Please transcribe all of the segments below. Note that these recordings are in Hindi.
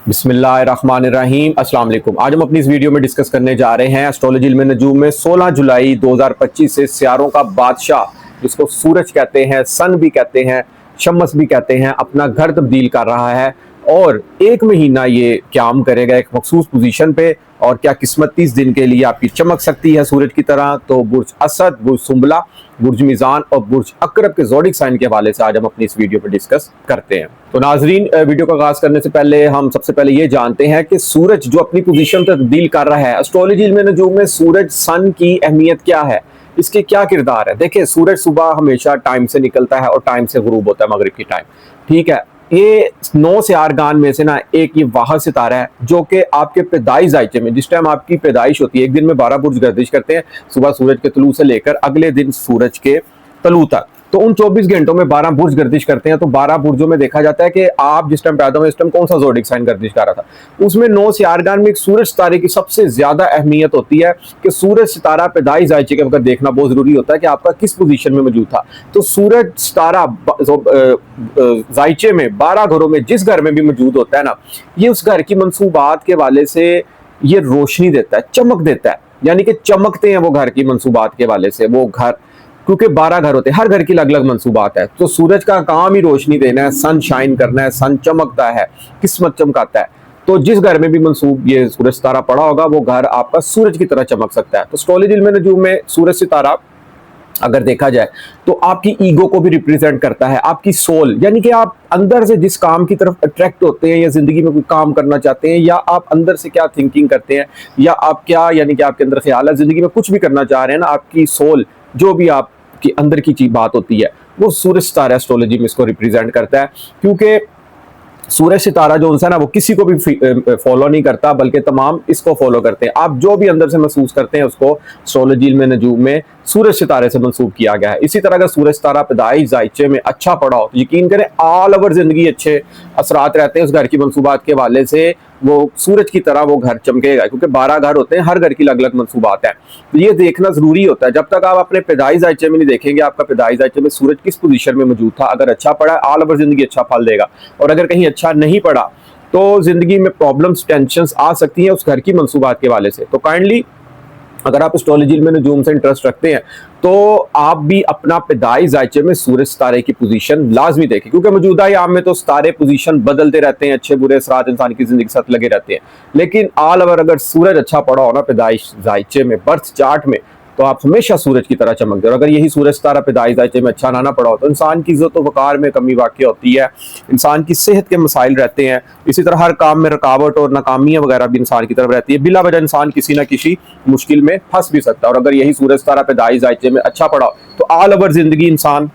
बिस्मिल्लाहिर्रहमानिर्रहीम अस्सलाम वालेकुम। आज हम अपनी इस वीडियो में डिस्कस करने जा रहे हैं एस्ट्रोलॉजी इल्म नजूम में 16 जुलाई 2025 से सियारों का बादशाह, जिसको सूरज कहते हैं, सन भी कहते हैं, शम्स भी कहते हैं, अपना घर तब्दील कर रहा है और एक महीना ये क्याम करेगा एक मखसूस पोजीशन पे। और क्या किस्मत 30 दिन के लिए आपकी चमक सकती है सूरज की तरह। तो बुर्ज असद, बुर्ज सुंबला, बुर्ज मीज़ान और बुर्ज अकरब के ज़ोडिक साइन के हवाले से आज हम अपनी इस वीडियो पर डिस्कस करते हैं। तो नाजरीन, वीडियो का आगाज करने से पहले हम सबसे पहले ये जानते हैं कि सूरज जो अपनी पोजीशन तब्दील कर रहा है, एस्ट्रोलॉजी इल्म नजूम में सूरज सन की अहमियत क्या है, इसके क्या किरदार है। देखिए, सूरज सुबह हमेशा टाइम से निकलता है और टाइम से गुरूब होता है, मगरिब की टाइम। ठीक है, ये 9 सियारगान में से ना एक ये वाहिद सितारा है जो कि आपके पैदाइश जायचे में, जिस टाइम आपकी पैदाइश होती है, एक दिन में 12 बुर्ज गर्दिश करते हैं, सुबह सूरज के तलू से लेकर अगले दिन सूरज के तलू तक। तो उन 24 घंटों में 12 बुर्ज गर्दिश करते हैं। तो 12 बुर्जों में देखा जाता है कि आप जिस टाइम पैदा हुए इस टाइम कौन सा ज़ोडिक साइन गर्दिश कर रहा था। उसमें 9 सियारगान में एक सूरज सितारे की सबसे ज्यादा अहमियत होती है कि सूरज सितारा पैदाइश जायचे के वक्त देखना बहुत जरूरी होता है कि आपका किस पोजीशन में मौजूद था। तो सूरज सितारा जायचे में 12 घरों में जिस घर में भी मौजूद होता है ना, ये उस घर की मंसूबात के वाले से ये रोशनी देता है, चमक देता है, यानी कि चमकते हैं वो घर की मंसूबात के वाले से वो घर। क्योंकि 12 घर होते हैं, हर घर की अलग अलग मंसूबात है। तो सूरज का काम ही रोशनी देना है, सन शाइन करना है, सन चमकता है, किस्मत चमकाता है। तो जिस घर में भी मंसूब ये सूरज सितारा पड़ा होगा वो घर आपका सूरज की तरह चमक सकता है। तो एस्ट्रोलॉजी इल्म नजूम में सूरज सितारा अगर देखा जाए तो आपकी ईगो को भी रिप्रेजेंट करता है, आपकी सोल, यानी कि आप अंदर से जिस काम की तरफ अट्रैक्ट होते हैं या जिंदगी में कोई काम करना चाहते हैं, या आप अंदर से क्या थिंकिंग करते हैं, या आप क्या, यानी कि आपके अंदर ख्याल है, जिंदगी में कुछ भी करना चाह रहे हैं ना, आपकी सोल, जो भी आपकी अंदर की चीज बात होती है, वो सूरज सितारा एस्ट्रोलॉजी में इसको रिप्रेजेंट करता है। क्योंकि सूरज सितारा जो है ना, वो किसी को भी फॉलो नहीं करता, बल्कि तमाम इसको फॉलो करते हैं। आप जो भी अंदर से महसूस करते हैं उसको एस्ट्रोलॉजी इल्म नजूम में सूरज सितारे से मंसूब किया गया है। इसी तरह अगर सूरज सितारा पैदाइश जायचे में अच्छा पड़ा हो तो यकीन करें ऑल ओवर जिंदगी अच्छे असरात रहते हैं उस घर की मंसूबात के वाले से। वो सूरज की तरह वो घर चमकेगा, क्योंकि 12 घर होते हैं, हर घर की अलग अलग मंसूबात है। तो ये देखना जरूरी होता है। जब तक आप अपने पैदाइश जायचे में नहीं देखेंगे आपका पैदाइश जायचे में सूरज किस पोजीशन में मौजूद था, अगर अच्छा पड़ा ऑल ओवर जिंदगी अच्छा फल देगा, और अगर कहीं अच्छा नहीं पड़ा तो जिंदगी में प्रॉब्लम्स, टेंशंस आ सकती हैं उस घर की मंसूबात के वाले से। तो काइंडली अगर आप एस्ट्रोलॉजी में नजूम से इंटरेस्ट रखते हैं तो आप भी अपना पैदाइश जायचे में सूरज सितारे की पोजीशन लाजमी देखें, क्योंकि मौजूदा याम में तो सितारे पोजीशन बदलते रहते हैं, अच्छे बुरे असरात इंसान की जिंदगी के साथ लगे रहते हैं। लेकिन ऑल ओवर अगर सूरज अच्छा पड़ा हो ना पैदाइश जायचे में, बर्थ चार्ट में, तो आप हमेशा सूरज की तरह चमकते हो। अगर यही सूरज सितारा पैदाइश जायचे में अच्छा ना पड़ा हो तो इंसान की इज्जत व वकार में कमी वाक़ होती है, इंसान की सेहत के मसाइल रहते हैं। इसी तरह हर काम में रुकावट और नाकामियां वगैरह भी इंसान की तरफ रहती है। बिला वजह इंसान किसी ना किसी मुश्किल में फंस भी सकता है। और अगर यही सूरज सितारा पैदाइश जायचे में अच्छा पड़ा हो तो ऑल ओवर जिंदगी इंसान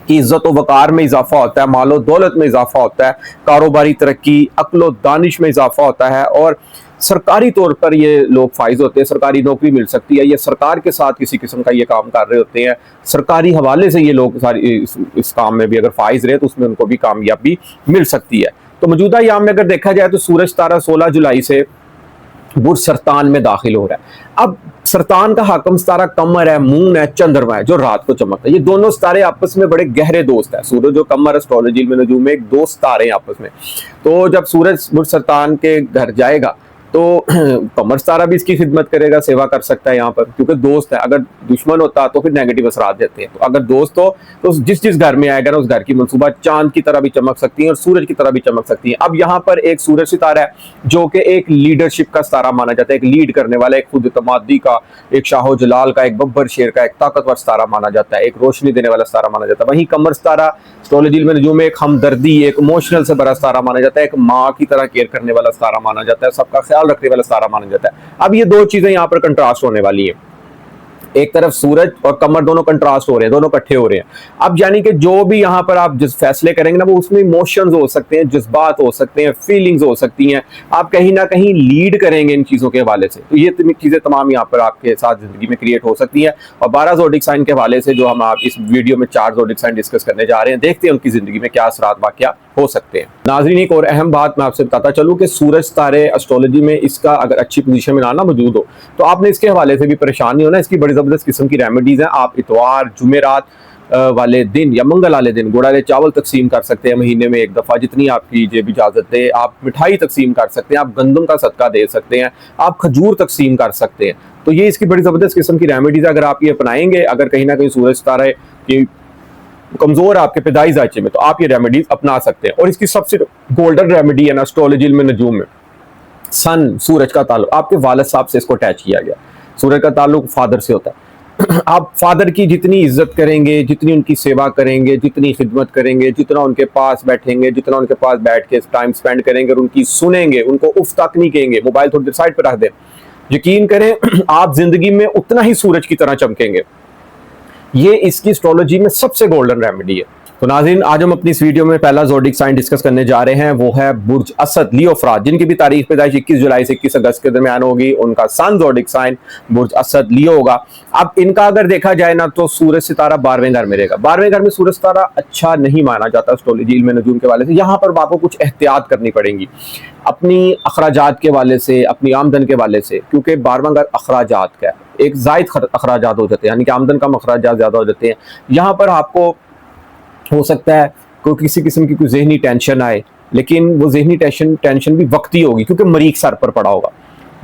की इज्जत व वकार में इजाफा होता है, मालो दौलत में इजाफा होता है, कारोबारी तरक्की, अक्ल दानिश में इजाफा होता है, और सरकारी तौर पर ये लोग फाइज होते हैं, सरकारी नौकरी मिल सकती है, ये सरकार के साथ किसी किस्म का ये काम कर रहे होते हैं, सरकारी हवाले से ये लोग सारी इस काम में भी अगर फाइज रहे तो उसमें उनको भी कामयाबी मिल सकती है। तो मौजूदा याम में अगर देखा जाए तो सूरज सितारा 16 जुलाई से बुर्ज सरतान में दाखिल हो रहा है। अब सरतान का हाकम सितारा कमर है, मून है, चंद्रमा है जो रात को चमकता है। ये दोनों सितारे आपस में बड़े गहरे दोस्त है। सूरज और कमर एस्ट्रोलॉजी में नजूम में एक दोस्त सितारे हैं आपस में। तो जब सूरज बुर्ज सरतान के घर जाएगा तो कमर सितारा भी इसकी खिदमत करेगा, सेवा कर सकता है यहाँ पर, क्योंकि दोस्त है। अगर दुश्मन होता तो फिर नेगेटिव असरात देते हैं। तो अगर दोस्त हो तो जिस जिस घर में आएगा ना उस घर की मंसूबा चांद की तरह भी चमक सकती है और सूरज की तरह भी चमक सकती है। अब यहाँ पर एक सूरज सितारा है जो कि एक लीडरशिप का सितारा माना जाता है, एक लीड करने वाला, एक खुद एतमादी का, एक शाहो जलाल का, एक बब्बर शेर का, एक ताकतवर सितारा माना जाता है, एक रोशनी देने वाला सितारा माना जाता है। वहीं कमर सितारा एस्ट्रोलॉजी में नजूम में एक हमदर्दी, एक इमोशनल से बड़ा सितारा माना जाता है, एक माँ की तरह केयर करने वाला सितारा माना जाता है, सबका ख्याल रखने वाला सितारा माना जाता है। अब ये दो चीजें यहाँ पर कंट्रास्ट होने वाली है। एक तरफ सूरज और कमर दोनों कंट्रास्ट हो रहे हैं, दोनों इकट्ठे हो रहे हैं। अब यानी कि जो भी यहाँ पर आप जिस फैसले करेंगे ना वो उसमें इमोशंस हो सकते हैं, जज्बात हो सकते हैं, फीलिंग्स हो सकती हैं, आप कहीं ना कहीं लीड करेंगे इन चीज़ों के हवाले से। तो ये चीज़ें तमाम यहाँ पर आपके साथ जिंदगी में क्रिएट हो सकती हैं। और 12 ज़ोडिक साइन के हवाले से जो हम आप इस वीडियो में 4 ज़ोडिक साइन डिस्कस करने जा रहे हैं, देखते हैं उनकी जिंदगी में क्या असरात वाक़या हो सकते हैं। नाज़रीन, एक और अहम बात मैं आपसे बताता चलूँ कि सूरज सितारे एस्ट्रोलॉजी में इसका अगर अच्छी पोजीशन में ना मौजूद हो तो आपने इसके हवाले से भी परेशान नहीं होना। इसकी बड़ी ज़बरदस्त किस्म की रेमेडीज़ हैं। आप इतवार, जुमेरात वाले दिन या मंगल वाले दिन गुड़ाले चावल तकसीम कर सकते हैं महीने में एक दफ़ा, जितनी आपकी जेब इजाज़त दे। आप मिठाई तकसीम कर सकते हैं, आप गंदम का सदका दे सकते हैं, आप खजूर तकसीम कर सकते हैं। तो ये इसकी बड़ी ज़बरदस्त किस्म की रेमेडीज़ अगर आप ये अपनाएंगे, अगर कहीं ना कहीं सूरज सितारा की कमज़ोर आपके पैदाइश ढांचे में, तो आप ये रेमेडीज़ अपना सकते हैं। और इसकी सबसे गोल्डन रेमेडी है ना एस्ट्रोलॉजी में, नजूम में सन सूरज का ताल्लुक, आपके वालिद साहब से इसको अटैच किया गया। सूरज का ताल्लुक फादर से होता है। आप फादर की जितनी इज्जत करेंगे, जितनी उनकी सेवा करेंगे, जितनी खिदमत करेंगे, जितना उनके पास बैठेंगे, जितना उनके पास बैठ के टाइम स्पेंड करेंगे और उनकी सुनेंगे, उनको उफ तक नहीं कहेंगे, मोबाइल थोड़ी देर साइड पर रख दें, यकीन करें आप जिंदगी में उतना ही सूरज की तरह चमकेंगे। ये इसकी एस्ट्रोलॉजी में सबसे गोल्डन रेमेडी है। तो नाज़रीन, आज हम अपनी इस वीडियो में पहला ज़ोडिक साइन डिस्कस करने जा रहे हैं, वो है बुर्ज असद लियो अफराद, जिनकी भी तारीख पैदाइश 21 जुलाई से 21 अगस्त के दरमियान होगी। उनका सन ज़ोडिक साइन बुर्ज असद लियो होगा। अब इनका अगर देखा जाए ना, तो सूरज सितारा 12वें घर में रहेगा। 12वें घर में सूरज सितारा अच्छा नहीं माना जाता एस्ट्रोलॉजी इल्म नजूम के वाले से। यहाँ पर आपको कुछ एहतियात करनी पड़ेंगी अपनी अखराजात के वाले से, अपनी आमदन के वाले से, क्योंकि 12वां घर अखराजात का है, एक जायद अखराजात हो जाते हैं, यानी कि आमदन कम अखराजात ज़्यादा हो जाते हैं। यहाँ पर आपको हो सकता है कोई किसी किस्म की कोई जहनी टेंशन आए, लेकिन वो जहनी टेंशन भी वक्ती होगी, क्योंकि मरीख सर पर पड़ा होगा।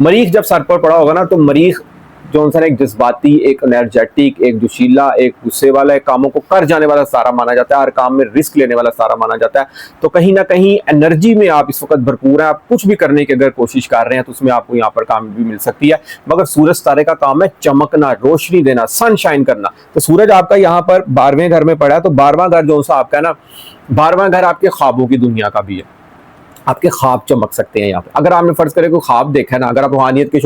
मरीख जब सर पर पड़ा होगा ना, तो मरीख जो इंसान एक जज्बाती, एक एनर्जेटिक, एक जोशीला, एक गुस्से वाला, एक कामों को कर जाने वाला सारा माना जाता है, हर काम में रिस्क लेने वाला सारा माना जाता है। तो कहीं ना कहीं एनर्जी में आप इस वक्त भरपूर हैं। आप कुछ भी करने की अगर कोशिश कर रहे हैं तो उसमें आपको यहाँ पर कामयाबी मिल सकती है। मगर सूरज तारे का काम है चमकना, रोशनी देना, सनशाइन करना। तो सूरज आपका यहाँ पर 12वें घर में पड़ा है। तो 12वां घर जो सा आपका ना, 12वां घर आपके ख्वाबों की दुनिया का भी है। आपके ख्वाब चमक सकते हैं यहाँ पे। अगर आपने फर्ज करे कोई ख्वाब देखा है ना, अगर आप रूहानियत के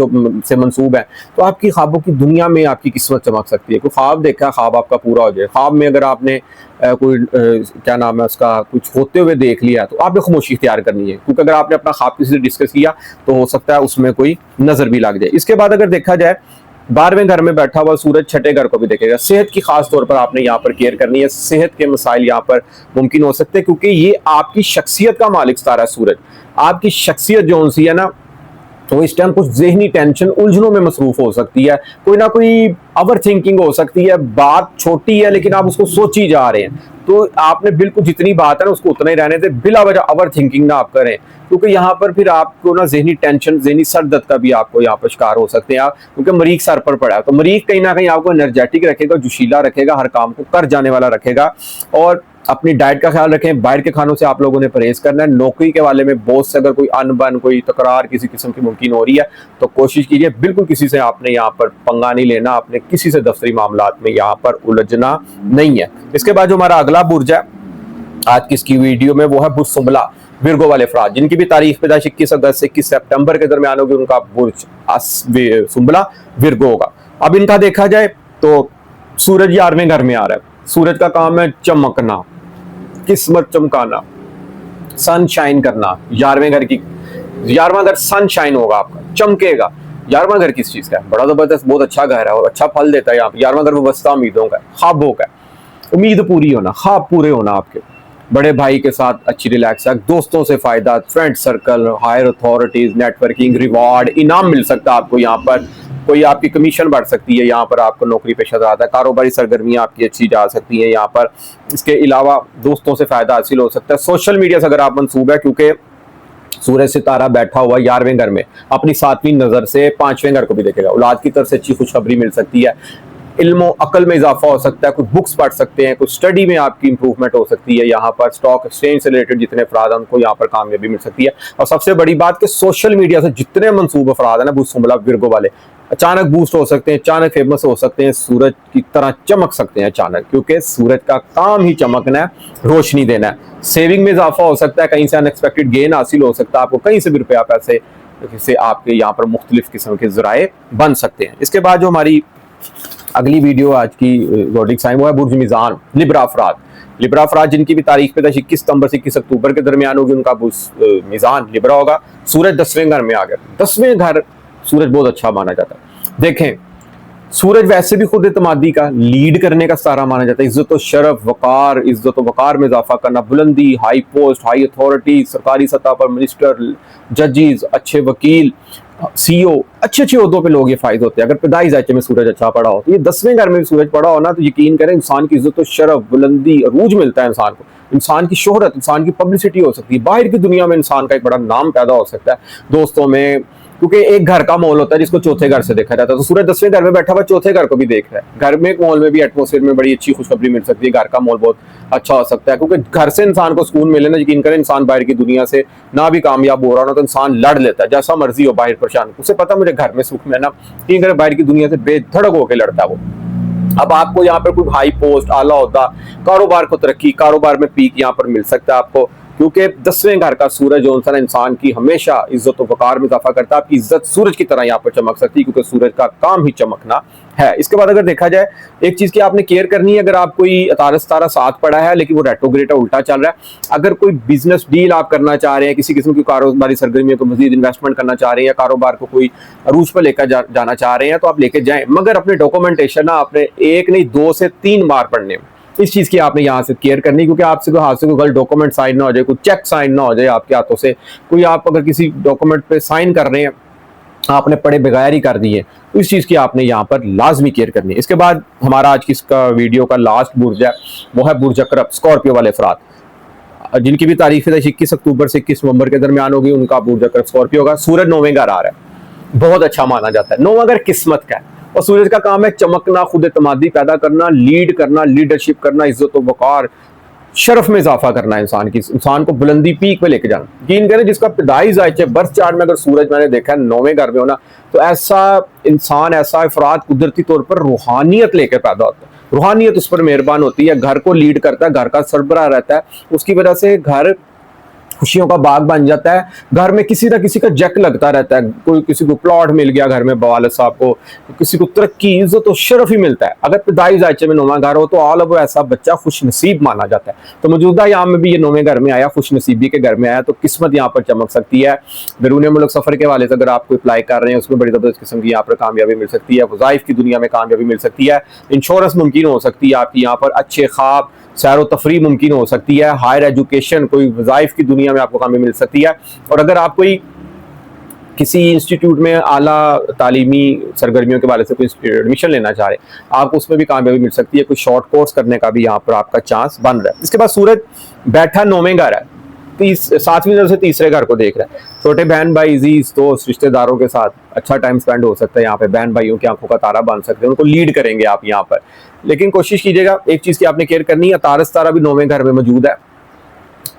से मंसूब है, तो आपकी ख्वाबों की दुनिया में आपकी किस्मत चमक सकती है। कोई ख्वाब देखा है, ख्वाब आपका पूरा हो जाए। ख्वाब में अगर आपने कोई क्या नाम है उसका, कुछ होते हुए देख लिया, तो आपने खामोशी इख्तियार करनी है, क्योंकि अगर आपने अपना ख्वाब किसी से डिस्कस किया तो हो सकता है उसमें कोई नजर भी लग जाए। इसके बाद अगर देखा जाए, 12वें घर में बैठा हुआ सूरज छठे घर को भी देखेगा। सेहत की खास तौर पर आपने यहाँ पर केयर करनी है। सेहत के मसाइल यहाँ पर मुमकिन हो सकते हैं, क्योंकि ये आपकी शख्सियत का मालिक सितारा है सूरज। आपकी शख्सियत जो सी है ना, तो इस टाइम कुछ जहनी टेंशन, उलझनों में मसरूफ हो सकती है। कोई ना कोई ओवर थिंकिंग हो सकती है। बात छोटी है लेकिन आप उसको सोची जा रहे हैं, तो आपने बिल्कुल जितनी बात है ना उसको उतना ही रहने दें, बिला वजह ओवर थिंकिंग ना आप करें, क्योंकि यहाँ पर फिर आपको ना जहनी टेंशन, जहनी सर दर्द का भी आपको यहाँ पर शिकार हो सकते हैं आप, क्योंकि मरीख सर पर पड़ा है। तो मरीख कहीं ना कहीं आपको एनर्जेटिक रखेगा, जोशीला रखेगा, हर काम को कर जाने वाला रखेगा। और अपनी डाइट का ख्याल रखें। बाहर के खानों से आप लोगों ने परहेज करना है। नौकरी के वाले में बॉस से अगर कोई अनबन, कोई तकरार किसी किस्म की मुमकिन हो रही है, तो कोशिश कीजिए बिल्कुल किसी से आपने यहाँ पर पंगा नहीं लेना, आपने किसी से दफ्तरी मामलात में यहाँ पर उलझना नहीं है। इसके बाद जो हमारा अगला बुर्ज है आज की इसकी वीडियो में, वो है बुर्ज सुंबला, विर्गो वाले अफराद, जिनकी भी तारीख पैदाइश 21 अगस्त से 21 सितंबर के दरमियान होगी। उनका बुर्ज सुंबला विर्गो होगा। अब इनका देखा जाए तो सूरज 11वें घर में आ रहा है। सूरज का काम है चमकना, किस्मत चमकाना, सनशाइन करना। 11वें घर की, 11वां घर सनशाइन होगा आपका, चमकेगा। 11वां घर किस चीज का है? बड़ा जबरदस्त, बहुत अच्छा घर है और अच्छा फल देता है। यहाँ पे 11वां घर वस्ता उम्मीदों का, ख्वाबों का, उम्मीद पूरी होना, ख्वाब पूरे होना आपके। बड़े भाई के साथ अच्छी रिलैक्स है, दोस्तों से फायदा, friend circle, higher authorities, networking, reward, इनाम मिल सकता है आपको। यहाँ पर कोई आपकी कमीशन बढ़ सकती है, यहाँ पर आपको नौकरी पेशा आता है, कारोबारी सरगर्मियाँ आपकी अच्छी जा सकती है यहाँ पर। इसके अलावा दोस्तों से फायदा हासिल हो सकता है। सोशल मीडिया से अगर आप मंसूब है, क्योंकि सूरज सितारा बैठा हुआ 11वें घर में, अपनी 7वीं नजर से 5वें घर को भी देखेगा। औलाद की तरफ से अच्छी खुशखबरी मिल सकती है, इल्म अकल में इजाफा हो सकता है, कुछ बुक्स पढ़ सकते हैं, कुछ स्टडी में आपकी इंप्रूवमेंट हो सकती है। यहाँ पर स्टॉक एक्सचेंज से रिलेटेड जितने अफराद हैं उनको यहाँ पर कामयाबी मिल सकती है। और सबसे बड़ी बात कि सोशल मीडिया से जितने मंसूब अफराद है ना, बुर्ज सुंबला विर्गो वाले, अचानक बूस्ट हो सकते हैं, अचानक फेमस हो सकते हैं, सूरज की तरह चमक सकते हैं अचानक, क्योंकि सूरज का काम ही चमकना है, रोशनी देना है। सेविंग में इजाफा हो सकता है, कहीं से अनएक्सपेक्टेड गेन हासिल हो सकता है, आपको कहीं से भी रुपया पैसे से आपके यहाँ पर मुख्तलिफ किस्म के जराए बन सकते हैं। इसके बाद जो हमारी अगली वीडियो आज की ज़ोडिक साइन, वो है बुर्ज मीज़ान, लिब्रा अफराद। लिब्रा अफराद जिनकी भी तारीख पैदा 21 सितंबर से 21 अक्टूबर के दरमियान होगी, उनका बुर्ज मीज़ान लिब्रा होगा। सूरज 10वें घर में आ गया। 10वें घर सूरज बहुत अच्छा माना जाता है। देखें, सूरज वैसे भी खुद एतमादी का, लीड करने का सारा माना जाता है। इज्जत और शरफ, वकार, इज्जत और वकार में इजाफा करना, बुलंदी, हाई पोस्ट, हाई अथॉरिटी, सरकारी सतह पर मिनिस्टर, जजेस, अच्छे वकील, CEO, अच्छे अच्छे ओहदों पे लोग ये फायदे होते हैं। अगर पैदाइश ज़ायचे में सूरज अच्छा पड़ा हो, तो ये 10वें घर में भी सूरज पड़ा हो ना, तो यकीन करें इंसान की इज्जत, शरफ, बुलंदी, अरूज मिलता है इंसान को। इंसान की शोहरत, इंसान की पब्लिसिटी हो सकती है, बाहर की दुनिया में इंसान का एक बड़ा नाम पैदा हो सकता है दोस्तों में, क्योंकि एक घर का मॉल होता है जिसको चौथे घर से देखा जाता है। तो सूरज 10वें घर में बैठा हुआ चौथे घर को भी देख रहा है। घर में मॉल में भी एटमोसफेयर में बड़ी अच्छी खुशखबरी मिल सकती है, घर का मॉल बहुत अच्छा हो सकता है, क्योंकि घर से इंसान को सुकून मिले ना, यकीन करें इंसान बाहर की दुनिया से ना भी कामयाब हो रहा हो तो इंसान लड़ लेता है, जैसा मर्जी हो बाहर परेशान, उसे पता मुझे घर में सुख में ना, यकीन करें बाहर की दुनिया से बेधड़क होकर लड़ता है वो। अब आपको यहाँ पर कोई हाई पोस्ट, आला होता, कारोबार को तरक्की, कारोबार में पीक यहाँ पर मिल सकता है आपको, क्योंकि 10वें घर का सूरज जो है इंसान की हमेशा इज्जत और वकार में इजाफा करता है। आपकी इज्जत सूरज की तरह यहाँ पर चमक सकती है, क्योंकि सूरज का काम ही चमकना है। इसके बाद अगर देखा जाए, एक चीज की आपने केयर करनी है, अगर आप कोई अतारस तारा साथ पड़ा है लेकिन वो रेट्रोग्रेड उल्टा चल रहा है, अगर कोई बिजनेस डील आप करना चाह रहे हैं, किसी किस्म की कारोबारी सरगर्मियों को मजीद इन्वेस्टमेंट करना चाह रहे हैं, या कारोबार को कोई अरूज पर लेकर जाना चाह रहे हैं, तो आप लेके जाएं, मगर अपने डॉक्यूमेंटेशन ना आपने 1 नहीं 2 से 3 बार पढ़ने। इस चीज की आपने यहाँ से केयर करनी, क्योंकि आपसे कोई हाथ से कोई गलत डॉक्यूमेंट साइन ना हो जाए, कोई चेक साइन ना हो जाए आपके हाथों से, कोई आप अगर किसी डॉक्यूमेंट पे साइन कर रहे हैं आपने पढ़े बगैर ही कर दिए, तो इस चीज की आपने यहाँ पर लाजमी केयर करनी है। इसके बाद हमारा आज की इसका वीडियो का लास्ट बुर्ज है, वो है बुर्ज अकरब, स्कॉर्पियो वाले अफराद जिनकी भी तारीख 21 अक्टूबर से 21 नवंबर के दरमियान होगी, उनका बुर्ज अकरब स्कॉर्पियो होगा। सूरज 9वें घर आ रहा है, बहुत अच्छा माना जाता है। 9वां घर किस्मत का है, और सूरज का काम है चमकना, खुद एतमादी पैदा करना, लीड करना, लीडरशिप करना, इज्जत व वकार, शरफ में इजाफा करना, इंसान को बुलंदी पीक पे लेके जाना। यकीन करें जिसका पैदाइश ज़ायचे बर्थ चार्ट में अगर सूरज मैंने देखा है 9वें घर में होना, तो ऐसा इंसान, ऐसा अफराद कुदरती तौर पर रूहानियत लेके पैदा होता है, रूहानियत उस पर मेहरबान होती है, घर को लीड करता है, घर का सरबराह रहता है, उसकी वजह से घर खुशियों का बाग बन जाता है। घर में किसी ना किसी का जक लगता रहता है, कोई किसी को प्लॉट मिल गया घर में बवालद साहब को, किसी को तरक्की, इज्जत और शरफ ही मिलता है। अगर पैदाइश ज़ायचे में 9वां घर हो तो आल वो ऐसा बच्चा खुश नसीब माना जाता है। तो मौजूदा यहाँ में भी ये 9वें घर में आया, खुश नसीबी के घर में आया, तो किस्मत यहाँ पर चमक सकती है। बैरून मुल्क सफर के हवाले से अगर आप कोई अप्लाई कर रहे हैं, उसमें बड़ी ज़बरदस्त किस्म की यहाँ पर कामयाबी मिल सकती है, वज़ाइफ की दुनिया में कामयाबी मिल सकती है, इंश्योरेंस मुमकिन हो सकती है आपकी यहाँ पर, अच्छे ख्वाब, सैर तफरीह मुमकिन हो सकती है, हायर एजुकेशन, कोई वज़ाइफ की दुनिया में आपको कामयाबी मिल सकती है। और अगर आप कोई किसी इंस्टीट्यूट में आला तालीमी सरगर्मियों के वाले से कोई एडमिशन लेना चाह रहे हैं, आपको उसमें भी कामयाबी मिल सकती है, कोई शॉर्ट कोर्स करने का भी यहाँ पर आपका चांस बन रहा है। इसके बाद सूरज बैठा 9वें घर है, 7वीं नजर से तीसरे घर को देख रहा है। छोटे बहन भाई, अजीज दोस्त, रिश्तेदारों के साथ अच्छा टाइम स्पेंड हो सकता है यहाँ पे, बहन भाइयों की आंखों का तारा बन सकते हैं, उनको लीड करेंगे आप यहाँ पर। लेकिन कोशिश कीजिएगा, एक चीज की आपने केयर करनी है, तारस तारा भी 9वें घर में मौजूद है।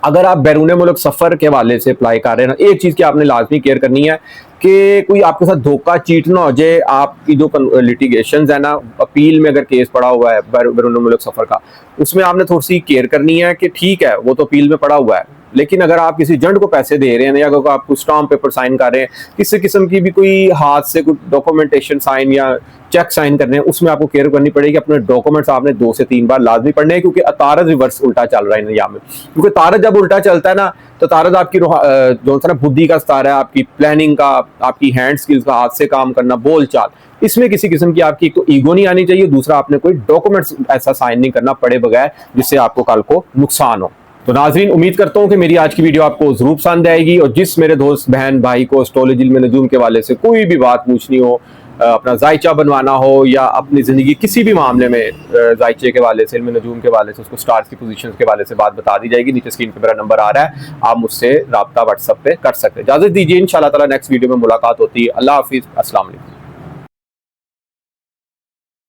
अगर आप बैरून मुल्क सफर के वाले से अप्लाई कर रहे हैं ना, एक चीज की आपने लाजमी केयर करनी है कि कोई आपके साथ धोखा चीट ना हो जाए। आपकी जो लिटिगेशन है ना, अपील में अगर केस पड़ा हुआ है बैरून मुल्क सफर का, उसमें आपने थोड़ी सी केयर करनी है कि ठीक है वो तो अपील में पड़ा हुआ है, लेकिन अगर आप किसी एजेंट को पैसे दे रहे हैं या अगर आप स्टाम्प पेपर साइन कर रहे हैं, किसी किस्म की भी कोई हाथ से कोई डॉक्यूमेंटेशन साइन या चेक साइन करने हैं, उसमें आपको केयर करनी पड़ेगी। अपने डॉक्यूमेंट्स आपने 2 से 3 बार लाजमी पढ़ने हैं, क्योंकि तारज रिवर्स उल्टा चल रहा है यहाँ में। क्योंकि तारज जब उल्टा चलता है ना, तो तारज आपकी जो है ना बुद्धि का स्तार है, आपकी प्लानिंग का, आपकी हैंड स्किल्स का, हाथ से काम करना, बोल चाल, इसमें किसी किस्म की आपकी एक तो ईगो नहीं आनी चाहिए, दूसरा आपने कोई डॉक्यूमेंट्स ऐसा साइन नहीं करना पड़े बगैर जिससे आपको कल को नुकसान हो। तो नाज़रीन, उम्मीद करता हूँ कि मेरी आज की वीडियो आपको जरूर पसंद आएगी, और जिस मेरे दोस्त बहन भाई को एस्ट्रोलॉजी में नजूम के वाले से कोई भी बात पूछनी हो, अपना जायचा बनवाना हो या अपनी ज़िंदगी किसी भी मामले में जायचे के वाले से, इल्म नजूम के वाले से, उसको स्टार्स की पोजीशंस के वाले से बात बता दी जाएगी। नीचे स्क्रीन पे मेरा नंबर आ रहा है, आप मुझसे रब्ता व्हाट्सएप पे कर सकते हैं। इजाज़त दीजिए, इंशाल्लाह ताला नेक्स्ट वीडियो में मुलाकात होती है। अल्लाह हाफिज़, अस्सलाम वालेकुम।